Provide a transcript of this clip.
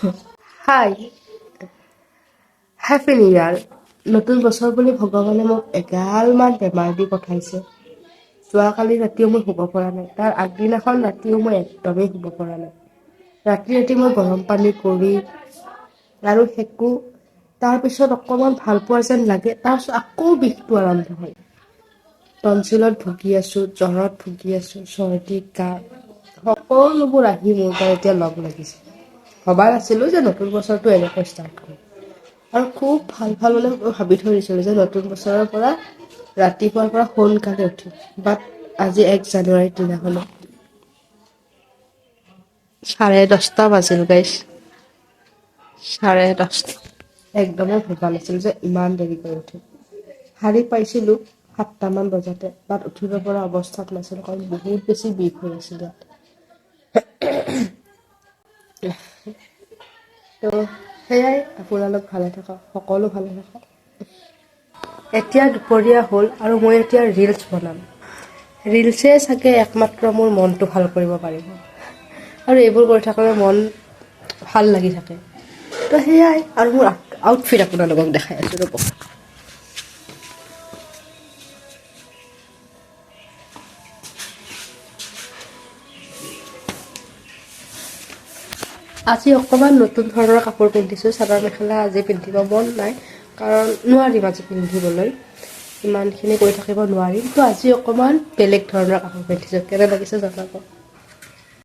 হাই, happy new ইয়াৰ। নতুন বছৰ বুলি ভগৱানে মোক এগালমান বেমাৰ দি পঠাইছে। যোৱাকালি ৰাতিও মই শুব পৰা নাই, তাৰ আগদিনাখন ৰাতিও মই একদমেই শুব পৰা নাই। ৰাতি ৰাতি মই গৰম পানী কৰি আৰু সেকো, তাৰপিছত অকণমান ভাল পোৱা যেন লাগে, তাৰপিছত আকৌ বিষটো আৰম্ভ হয়। টনচিলত ভুগি আছোঁ, জ্বৰত ভুগি আছোঁ, চৰ্দি কাহ সকলোবোৰ আহি মোৰ তাত এতিয়া লগ লাগিছে। ভবা নাছিলোঁ যে নতুন বছৰটো এনেকৈ ষ্টাৰ্ট কৰিম। আৰু খুব ভাল ভাল মানে ভাবি থৈ দিছিলোঁ যে নতুন বছৰৰ পৰা ৰাতিপুৱাৰ পৰা সোনকালে উঠিম। বাট আজি 1 জানুৱাৰীৰ দিনাখনো 10:30 বাজিল গাইছ। 10:30। একদমেই ভবা নাছিলোঁ যে ইমান দেৰিকৈ উঠিম। শাৰী পাইছিলোঁ 7টামান বজাতে, বাট উঠিব পৰা অৱস্থাত নাছিলোঁ কাৰণ বহুত বেছি বিষ হৈ আছিলে। তো সেয়াই, আপোনালোক ভালে থাকক, সকলো ভালে থাকক। এতিয়া দুপৰীয়া হ'ল আৰু মই এতিয়া ৰিলচ বনাম। ৰিলছে চাগে একমাত্ৰ মোৰ মনটো ভাল কৰিব পাৰিব। আৰু এইবোৰ কৰি থাকিলে মন ভাল লাগি থাকে। তো সেয়াই, আৰু মোৰ আউটফিট আপোনালোকক দেখাই আছোঁ ৰ'ব। আজি অকণমান নতুন ধৰণৰ কাপোৰ পিন্ধিছোঁ। চাদৰ মেখেলা আজি পিন্ধিব মন নাই, কাৰণ নোৱাৰিম আজি পিন্ধিবলৈ, ইমানখিনি কৰি থাকিব নোৱাৰিম। তো আজি অকণমান বেলেগ ধৰণৰ কাপোৰ পিন্ধিছোঁ, কেনে লাগিছে জনাব।